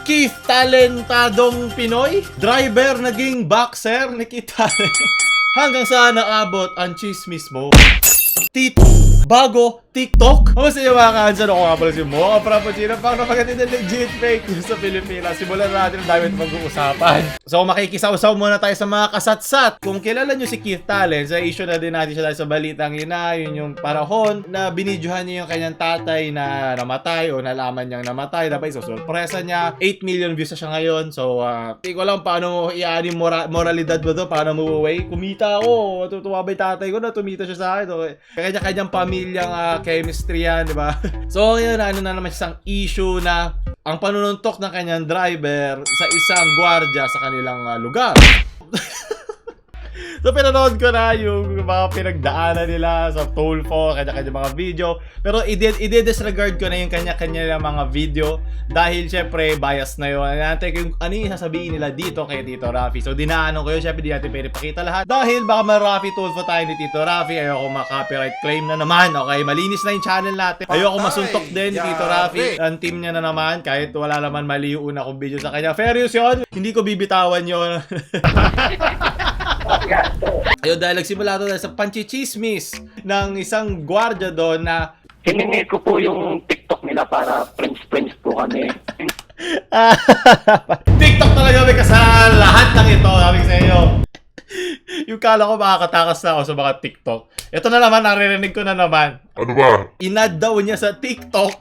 Keith, talentadong Pinoy, driver naging boxer ni Keith Talent. Hanggang saan naabot ang chismis mo? Tito, bago, TikTok? Kamusta yung mga kansan? Ako nga pala si Mo, Frappuccino, pang napagdating ng legit fake news sa Pilipinas. Simulan natin ang dami mag-uusapan. So makikisaw-saw muna tayo sa mga kasatsat. Kung kilala nyo si Keith Talent, sa issue na din natin siya dahil sa balitang yun yung panahon na binidyohan niya yung kanyang tatay na namatay o nalaman niyang namatay. Dapat sorpresa niya. 8 million views na siya ngayon. So, hindi ko lang paano i-aani moralidad mo doon. Paano mo way? Kumita ako. Matutuwa ba yung tatay ko na tumita siya sa akin? Okay. Kanya-kanyang pamilyang chemistry yan, di ba? So, yun, ano na naman isang issue na ang panununtok ng kanyang driver sa isang gwardiya sa kanilang lugar. So, pinanood ko na yung mga pinagdaanan nila sa Tulfo, kanya-kanya mga video. Pero i-disregard ko na yung kanya-kanya mga video dahil syempre bias na yun. Nantay ko yung ano yung sasabihin nila dito kay Tito Rafi. So, dinaanan ko yun. Syempre, di natin pwede pakita lahat. Dahil baka ma-Rafi Tulfo tayo ni Tito Rafi. Ayoko ma-copyright claim na naman. Okay, malinis na yung channel natin. Ayoko masuntok din ni Tito Rafi. Ang team niya na naman. Kahit wala naman mali yung una kong video sa kanya. Fair use yun. Hindi ko bibitawan yun. Ayun, dahil nagsimula ito sa panchichismis ng isang gwardiya doon na hiningi ko po yung TikTok nila para friends po kami. TikTok talaga may kasal lahat ng ito, sabi ko sa inyo. Yung kala ko makakatakas na ako sa mga TikTok. Ito na naman, naririnig ko na naman. Ano ba? Inad daw niya sa TikTok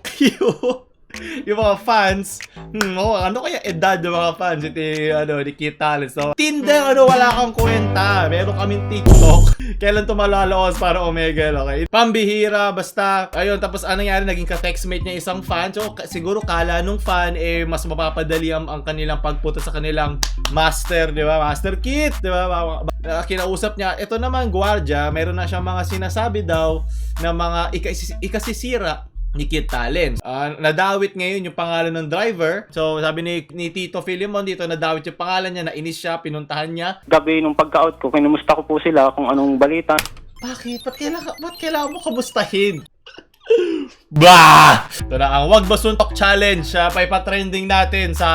yung mga fans. Ano kaya edad ng mga fans? Ni Keith Talent. So, Tinder, wala kang kwenta. Meron kaming TikTok. Kailan ito malalaos para Omega, okay? Pambihira, basta. Ayun, tapos anong nangyari? Naging ka-textmate niya isang fan. So, siguro kala nung fan, mas mapapadali ang kanilang pagpunta sa kanilang master, di ba? Master Keith, di ba? Kinausap niya. Ito naman, gwardiya, meron na siyang mga sinasabi daw na mga ikasisira ni Keith Talent. Nadawit ngayon yung pangalan ng driver. So, sabi ni Tito Filimon dito, nadawit yung pangalan niya, nainis siya, pinuntahan niya. Gabi nung pagka-out ko, kinumusta ko po sila kung anong balita. Bakit? Ba't kailangan mo kamustahin? Bah! Ito na ang Wag Basuntok Challenge. Paipatrending natin sa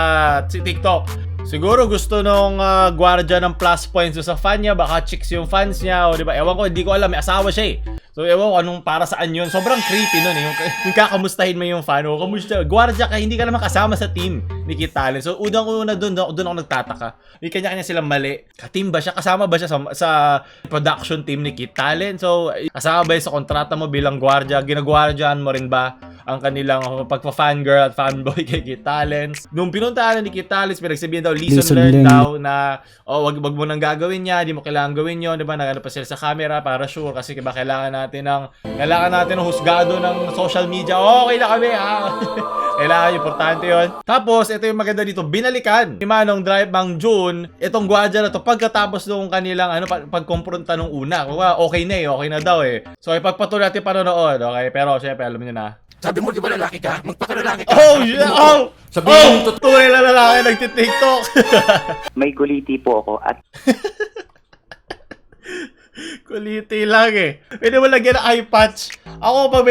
TikTok. Siguro gusto nung gwardiya ng plus points sa fan niya. Baka chicks yung fans niya. O diba? Ewan ko, hindi ko alam. May asawa siya eh. So, ewan ko anong para saan yun. Sobrang creepy nun eh. Yung kakamustahin mo yung fan. O, kamusta? Gwardiya ka, hindi ka naman kasama sa team ni Keith Talent. So, unang-una doon ako nagtataka. May kanya-kanya silang mali. Ka-team ba siya? Kasama ba siya sa production team ni Keith Talent? So, kasama ba sa kontrata mo bilang gwardiya? Ginagwardiyan mo rin ba ang kanilang pagpa-fangirl at fanboy kay Keith Talent? Nung pinuntahan ni Keith Talent, pinagsabihin daw, lesson learned daw na, wag mo nang gagawin niya, di mo kailangan gawin yun, di ba? Nagano pa sila sa camera para sure, kasi diba, kailangan natin ng husgado ng social media. Okay na kami, ha? Kailangan, importante yun. Tapos, ito yung maganda dito, binalikan ni Manong Drive Mang June, itong gwardiya na to, pagkatapos nung kanilang, pagkompronta nung una. Okay na daw eh. So, ipagpatuloy natin panonood, okay? Pero, syempre, alam niyo na. Sabi mo, di ba lalaki ka? Magpakalalaki ka. Oh, yeah! Oh! Sabihin mo, tunay na lalaki nagtitiktok. May guliti po ako at Kuliti lang eh. Pwede mo lagyan ng eye patch. Ako, pag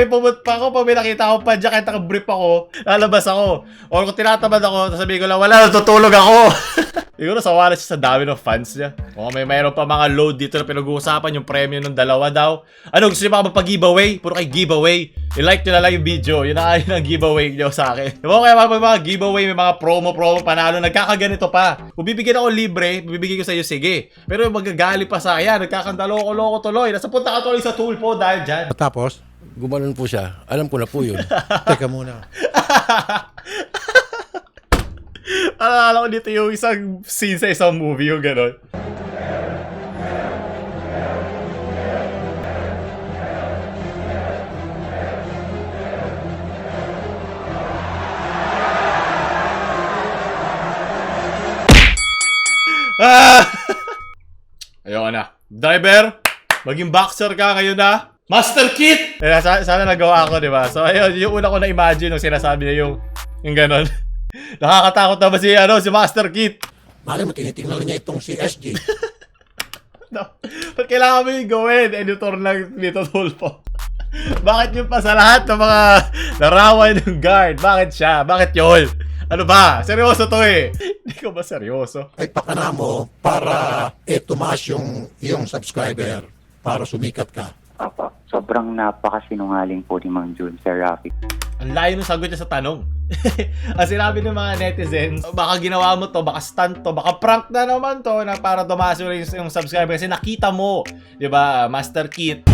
may nakita ako pa dyan, kahit nakabrief ako, lalabas ako. O kung tinatamad ako, sasabihin ko lang, wala, natutulog ako. Siguro sawa na siya sa dami ng fans niya. O mayroon pa mga load dito na pinag-uusapan, yung premium ng dalawa daw. Ano, gusto niyo ba magpa-giveaway? Puro kay giveaway. I-like nyo na lang yung video. Yun na kayo ng giveaway nyo sa akin. Diba kaya mga giveaway, may mga promo, panalo, nagkakaganito pa. Kung bibigyan ako libre, bibigyan ko sa iyo, sige. Pero magagali pa sa ayan, nagkakandaloko-loko tuloy. Nasa punta ka tuloy sa Tulfo dahil dyan. Tapos, gumanon po siya. Alam ko na po yun. Teka muna. Alala ko dito yung isang scene sa isang movie, yung gano'n. Ayoko na. Driver, maging boxer ka ngayon na. Master Keith! Sana nagawa ako, di ba? So, ayun, yung una ko na-imagine nung sinasabi niya yung gano'n. Nakakatakot na ba si Master Keith? Mali mo, tinitingnan niya itong si SG. No. Ba't kailangan mo yung gawin? Editor lang dito, Tulfo. Bakit yung pa sa lahat ng mga larawan ng guard? Bakit siya? Bakit yun? Ano ba? Seryoso to eh. Hindi ko ba seryoso? ay pakana mo para tumaas yung iyong subscriber para sumikat ka. Apa, sobrang napakasinungaling po ni Mang Jun, Sir Rafi. Ang layo ng sagot niya sa tanong. Ang sinabi ng mga netizens, baka ginawa mo to, baka stunt to, baka prank na naman to na para tumaas yung subscriber kasi nakita mo, 'di ba, Master Kit,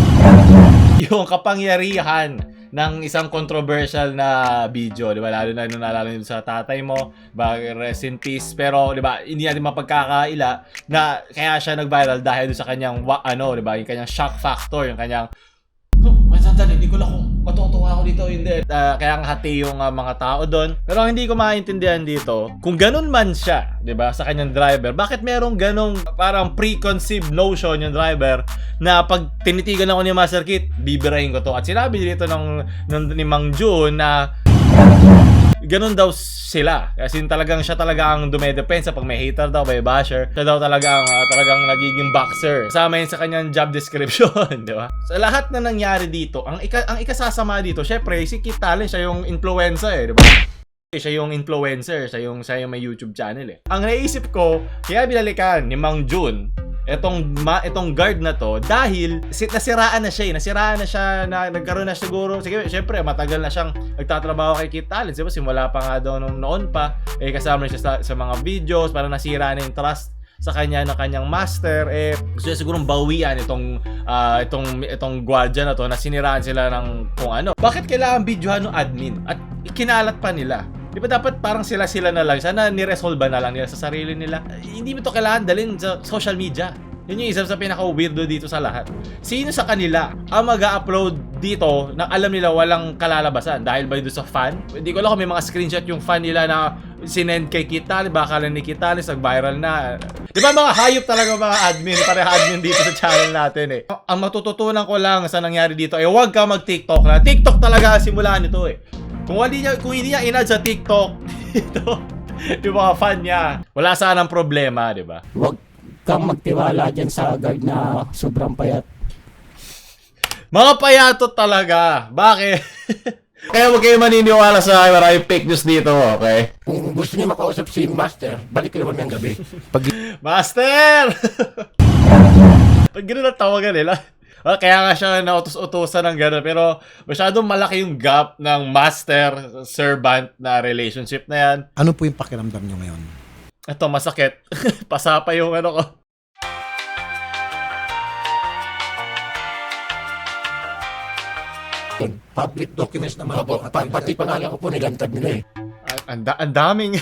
yung kapangyarihan ng isang controversial na video, 'di ba? Lalo na nung naalala niyo sa tatay mo, ba, rest in peace. Pero 'di ba, hindi natin mapagkakaila na kaya siya nag-viral dahil sa kanyang 'di ba, yung kanyang shock factor, yung kanyang sandali, hindi ko lang kung matutuwa ako dito, hindi. Kaya nga hati yung mga tao doon. Pero ang hindi ko maintindihan dito, kung ganun man siya, 'di ba, sa kanyang driver, bakit merong ganong parang preconceived notion yung driver na pag tinitigan ako ni Master Kit, bibirahin ko to. At sinabi dito ni Mang Jun na ganun daw sila. Kasi talagang siya talaga ang dumedepensa pag may hater daw, may basher. Siya daw talaga ang talagang nagiging boxer. Kasama yun sa kanyang job description, di ba? Sa lahat na nangyari dito, ang ikasasama dito, syempre, si Kit Talent, siya yung influencer, di ba? Siya yung influencer, siya yung may YouTube channel eh. Ang naisip ko, kaya binalikan ni Mang Jun itong guard na to dahil nasiraan na siya na nagkaroon na siguro, sige, syempre matagal na siyang nagtatrabaho kay Kit Talent, diba? Simula pa nga daw noon pa, kasama na siya sa mga videos, para nasira na yung trust sa kanya ng kanyang master. Gusto niya sigurong bawian itong gwardiya na to na siniraan sila ng kung ano. Bakit kailangan videohan ng admin at ikinalat pa nila? Di ba dapat parang sila na lang? Sana niresolve na lang nila sa sarili nila. Hindi mo to kailangan dalhin sa social media. Yun yung isa sa pinaka-weirdo dito sa lahat. Sino sa kanila ang mag-upload dito na alam nila walang kalalabasan? Dahil ba doon sa fan? Hindi ko alam kung may mga screenshot yung fan nila na sinend kay Kit Talent, baka lang ni Kit Talent, nag-viral na. Di ba mga hayop talaga mga admin, pareha admin dito sa channel natin eh. Ang matututunan ko lang sa nangyari dito ay huwag ka mag-TikTok na. TikTok talaga simulan nito eh. Kung hindi niya inad sa TikTok ito, yung mga fan niya, wala sanang problema, di ba? Huwag kang magtiwala dyan sa guard na sobrang payat. Mga payatot talaga. Bakit? Kaya huwag kayo maniniwala sa maraming fake news dito, okay? Kung gusto niyo makausap si Master, balik ka naman ng gabi. Master! Pag gano'n ang tawagan nila. Kaya nga siya nautos-utusan ng gano'n. Pero masyadong malaki yung gap ng master-servant na relationship na yan. Ano po yung pakiramdam nyo ngayon? Ito, masakit. Pasapa yung ano ko. Public documents naman po. Pati pangalan ko po nilantad nila eh. Ang daming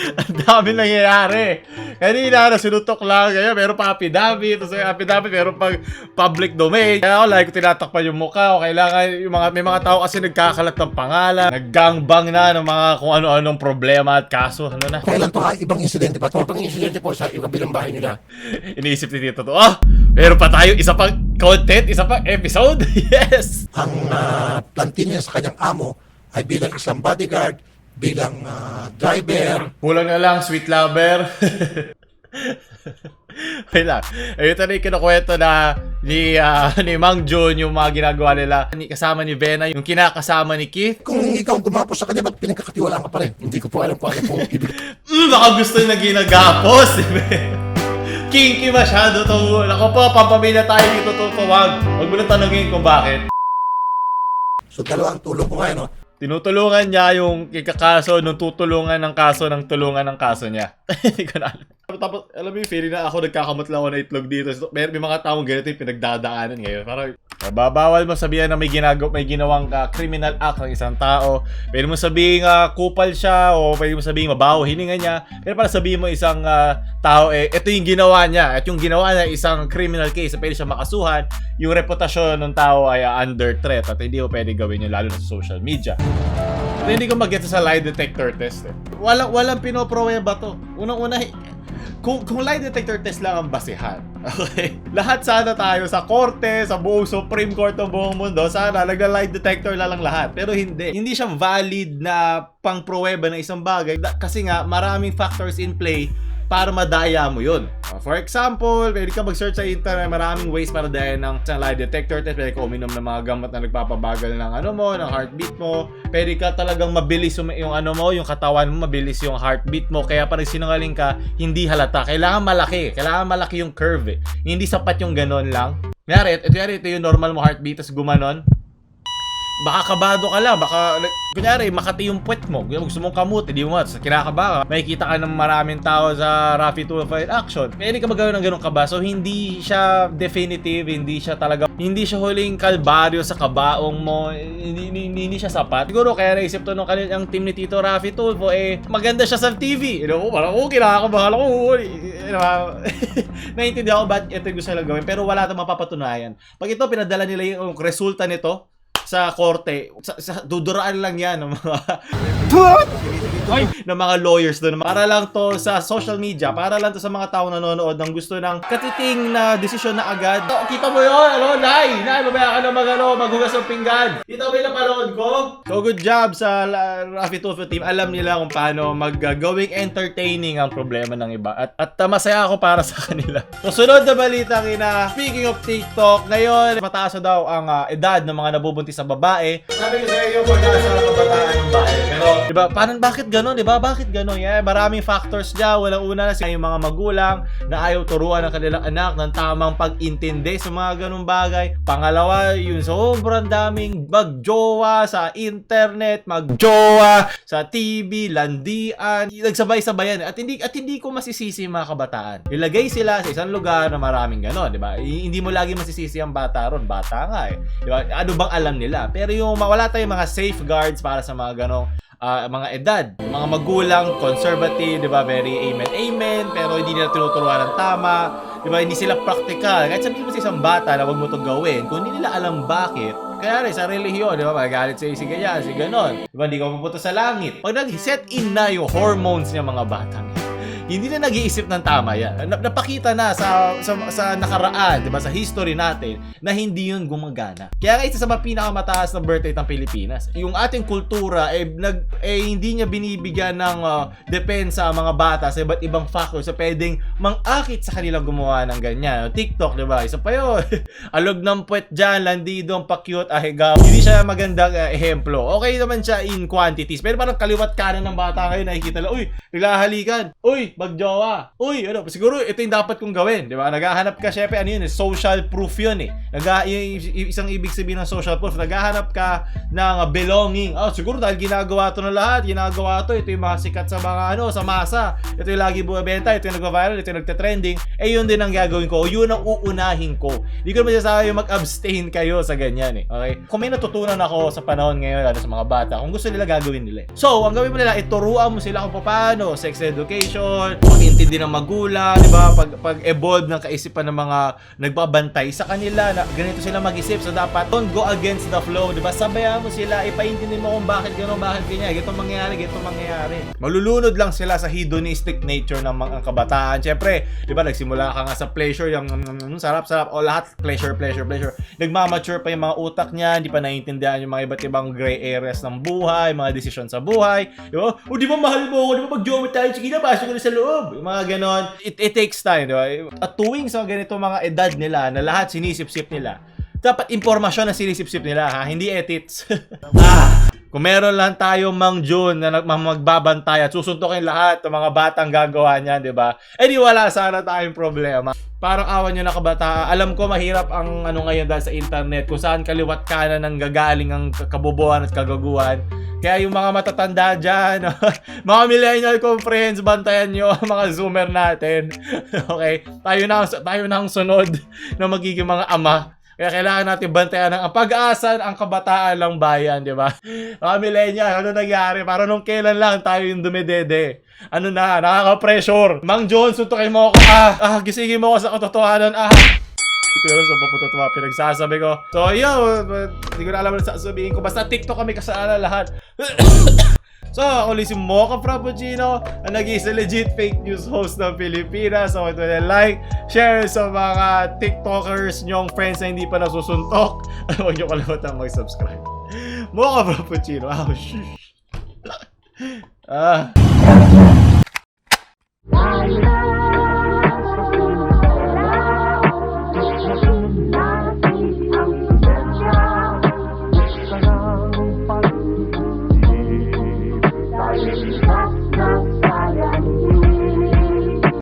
ang daming nangyayari. Kanina na sinutok lang kaya meron pa affidavit, tapos affidavit meron pag public domain. Kaya ako like tinatakpan yung mukha o kailangan may mga tao kasi nagkakalat ng pangalan, naggangbang na ng mga kung ano-anong problema at kaso, ano na. Kailan to ibang insidente pa? Ibang insidente po sa kabilang bahay nila. Iniisip ni Tito to, meron pa tayo isa pang content, isa pang episode. Yes. Ang plantin niya sa kanyang amo ay bilang isang bodyguard, bilang driver. Kulang na lang, sweet lover. Wait lang. Ito na yung kinukwento na ni Mang Jun yung mga ginagawa nila. Kasama ni Vena, yung kinakasama ni Keith. Kung ikaw gumapos sa kanya, ba't pinagkakatiwalaan ka pa rin? Hindi ko po alam kung ano pong ibig. Baka gusto na ginagapos. Kinky masyado to. Ako po, pampamilya tayo dito to. Wag mo na tanongin kung bakit. So dalawang tulong ko ngayon, no? Tinutulungan niya yung kikakaso nung tutulungan ng kaso ng tulungan ng kaso niya. Hindi ko na alam. Tapos, alam mo yung feeling na ako nagkakamot lang ako na itlog dito. May mga taong ganito yung pinagdadaanan ngayon. Parang, babawal mo sabihin na may ginawang criminal act ng isang tao. Pwede mo sabihin kupal siya o pwede mo sabihin mabaho hininga niya. Pero para sabihin mo isang tao, ito yung ginawa niya. At yung ginawa niya isang criminal case na pwede siya makasuhan. Yung reputasyon ng tao ay under threat at hindi mo pwede gawin yun lalo na sa social media. At hindi ko mag-get sa lie detector test eh. Walang pinoproweba to. Unang-una, kung lie detector test lang ang basihan, okay? Lahat sana tayo sa korte, sa buong Supreme Court ng buong mundo, sana nagla-lie detector na lang lahat. Pero hindi. Hindi siya valid na pang-pruweba ng isang bagay kasi nga maraming factors in play para madaya mo yun. For example, pwede ka mag-search sa internet, maraming ways para daya ng lie detector test. Pwede ka uminom ng mga gamot na nagpapabagal ng ng heartbeat mo. Pwede ka talagang mabilis yung yung katawan mo, mabilis yung heartbeat mo. Kaya parang sinungaling ka, hindi halata. Kailangan malaki yung curve eh. Hindi sapat yung ganon lang. Ito yung normal mo heartbeat, tas gumanon. Baka kabado ka lang, baka kunyari makati yung puwet mo, gusto mong kamot, hindi mo kinakaba ka, makikita ka ng maraming tao sa Rafi Tulfo in action. Pwede ka magawin ng ganun kaba, so hindi siya definitive, hindi siya huling kalbaryo sa kabaong mo, hindi siya sapat. Siguro kaya naisip to nung kanilang team ni Tito Rafi Tulfo, maganda siya sa TV. Parang kinakabahan ako. Naiintindihan ko ba't ito gusto nila gawin, pero wala itong mapapatunayan. Pag ito, pinadala nila yung resulta nito sa korte, duduraan lang yan ng mga lawyers doon. Para lang to sa social media, para lang to sa mga tao nanonood ng gusto ng katiting na desisyon na agad. Kita mo yun, Nay, babaya ka na maghugas ng pinggan. Kita mo yung napanood ko? So good job sa Rafi Tulfo team. Alam nila kung paano maggawing entertaining ang problema ng iba. At masaya ako para sa kanila. So sunod na balita speaking of TikTok, ngayon mataas na daw ang edad ng mga nabubuntis sa babae. Sabi ko sa iyo, pag-asa ng kabataan ng babae. Pero, diba, bakit ganon? Diba? Bakit ganon? Maraming factors dyan. Walang-una na yung mga magulang na ayaw turuan ng kanilang anak ng tamang pag-intindi sa mga ganong bagay. Pangalawa, yung sobrang daming magjowa sa internet, magjowa sa TV, landian. Nagsabay-sabayan. At hindi ko masisisi yung mga kabataan. Ilagay sila sa isang lugar na maraming ganon. Diba? Hindi mo lagi masisisi ang bata ron. Bata nga eh. Diba? Ano bang alam nila? Pero yung wala tayong mga safeguards para sa mga ganong mga edad. Mga magulang, conservative, di ba? Very amen, pero hindi nila tinuturuan ng tama. Di ba? Hindi sila practical. Kahit sabihin mo sa isang bata na wag mo ito gawin, kung hindi nila alam bakit, kaya rin sa relihiyon, di ba? Magagalit sa'yo si ganyan, si ganon. Di ba? Hindi ka pupunta sa langit. Pag nag-set in na yung hormones ng mga batang, hindi na nag-iisip ng tama yan. Napakita na sa nakaraan, diba, sa history natin, na hindi yun gumagana. Kaya nga isa sa mga pinakamataas na birth rate ng Pilipinas. Yung ating kultura, hindi niya binibigyan ng depensa ang mga bata sa iba't ibang factors sa pwedeng mang-akit sa kanilang gumawa ng ganyan. TikTok, diba? Isa pa yun. Alog ng puwet dyan, landido, ang pa-cute, ahigaw. Hindi siya magandang ehemplo. Okay naman siya in quantities, pero parang kaliwat kanan ng bata ngayon, nakikita lang, uy, nilahalikan, uy, magjowa. Uy, siguro ito yung dapat kong gawin, di ba? Naghahanap ka, syempre, social proof yun eh. Isang ibig sabihin ng social proof, naghahanap ka ng belonging. Siguro dahil ginagawa to na lahat, ito yung mga sikat sa mga sa masa. Ito yung lagi bumibenta, ito yung nagva-viral, ito yung nagte-trending. Yun din ang gagawin ko, yun ang uunahin ko. Hindi ko naman sasabi mag-abstain kayo sa ganyan eh. Okay? Kung may natutunan ako sa panahon ngayon, sa mga bata, kung gusto nila gagawin nila. So, ang gawin mo nila, ituruan mo sila kung paano, sex education, pag-intindi ng magulang, di ba? Pag-evolve ng kaisipan ng mga nagbabantay sa kanila, na ganito sila mag-isip. So dapat don't go against the flow, di ba? Sabayan mo sila, ipaintindi mo kung bakit gano'n, bakit ganyan, ganito mangyayari. Malulunod lang sila sa hedonistic nature ng mga kabataan. Siyempre, di ba, nagsimula ka nga sa pleasure, yung sarap, o lahat pleasure. Nagmamature pa yung mga utak niya, hindi pa naiintindihan yung mga iba't ibang gray areas ng buhay, mga desisyon sa buhay. Di ba? O di ba mahal mo? Di ba mag-jowa tayo? Sige na, pasok ko na sa loob. Yung mga ganon. It takes time, di ba? At tuwing sa ganito mga edad nila na lahat sinisip-sip nila, dapat impormasyon na sinisip-sip nila, ha? Hindi edits. Kung meron lang tayo Mang June na magbabantay at susuntukin lahat ng mga batang gagawa niyan, di ba? Di wala sana tayong problema. Parang awan nyo na kabataan. Alam ko mahirap ang ngayon dahil sa internet, kung saan kaliwat kanan ng gagaling ang kabobohan at kagaguhan. Kaya yung mga matatanda dyan, mga millennial friends, bantayan nyo ang mga zoomer natin. Okay? Tayo na ang sunod na magiging mga ama. Kaya kailangan natin bantayan ang pag-asa, ang kabataan ng bayan, di ba? Mga millennial, ano nangyari? Para nung kailan lang tayo yung dumidede. Nakaka-pressure. Mang John, suntukin mo ako. Gisingin mo ako sa katotohanan. Pero sa papunta ito mga pinagsasabi ko. So, hindi ko na alam na sasabihin ko. Basta TikTok kami kasalanan lahat. So, ako si Mocha Frappuccino, ang nag-iisa legit fake news host ng Pilipinas. So, ito na like, share sa mga TikTokers nyong friends na hindi pa nasusuntok. Huwag nyo kalimutan mag-subscribe. Mocha Frappuccino. Shush.